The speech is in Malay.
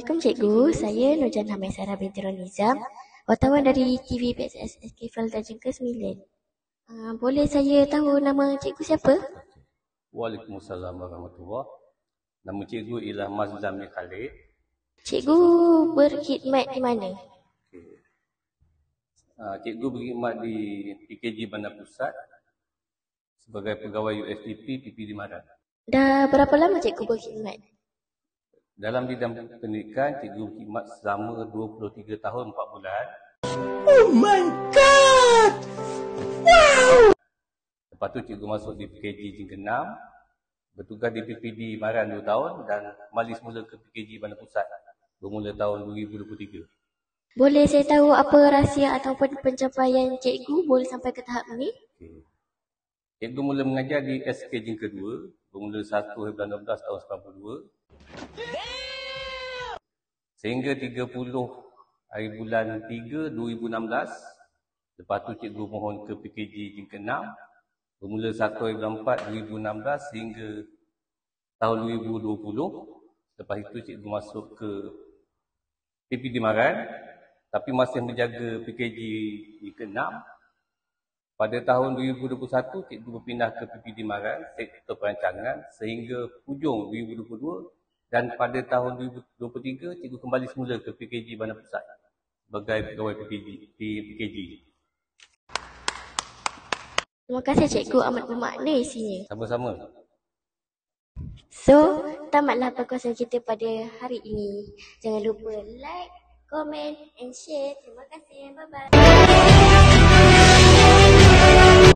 Assalamualaikum Cikgu, saya Nurjan Hamid Sarah binti Ronizam, wartawan dari TV PSS SK Felda Jengka 9. Boleh saya tahu nama Cikgu siapa? Waalaikumsalam warahmatullahi. Nama Cikgu ialah Mas Zamir Khalid. Cikgu berkhidmat di mana? Cikgu berkhidmat di PKG Bandar Pusat sebagai pegawai USDP PPD Maran. Dah berapa lama Cikgu berkhidmat? Dalam bidang pendidikan, Cikgu berkhidmat selama 23 tahun 4 bulan. Oh my God! Wow! Lepas tu Cikgu masuk di PKG Jengka 6, bertugas di PPD Maran 2 tahun dan kembali semula ke PKG Bandar Pusat bermula tahun 2023. Boleh saya tahu apa rahsia ataupun pencapaian Cikgu boleh sampai ke tahap ini? Cikgu mula mengajar di SK Jengka 2 bermula 1 bulan 12 tahun 92 sehingga 30 hari bulan 3 2016. Lepas tu Cikgu mohon ke PKG Jengka 6 bermula 1 bulan 4 2016 sehingga tahun 2020. Lepas itu Cikgu masuk ke PPD Maran tapi masih menjaga PKG Jengka 6. Pada tahun 2021, Cikgu berpindah ke PPD Maran, sektor perancangan sehingga hujung 2022 dan pada tahun 2023, Cikgu kembali semula ke PKG Bandar Pusat sebagai pegawai PKG. Terima kasih Cikgu, amat bermakna isinya. Sama-sama. So, tamatlah perkongsian kita pada hari ini. Jangan lupa like, comment and share. Terima kasih. Bye-bye.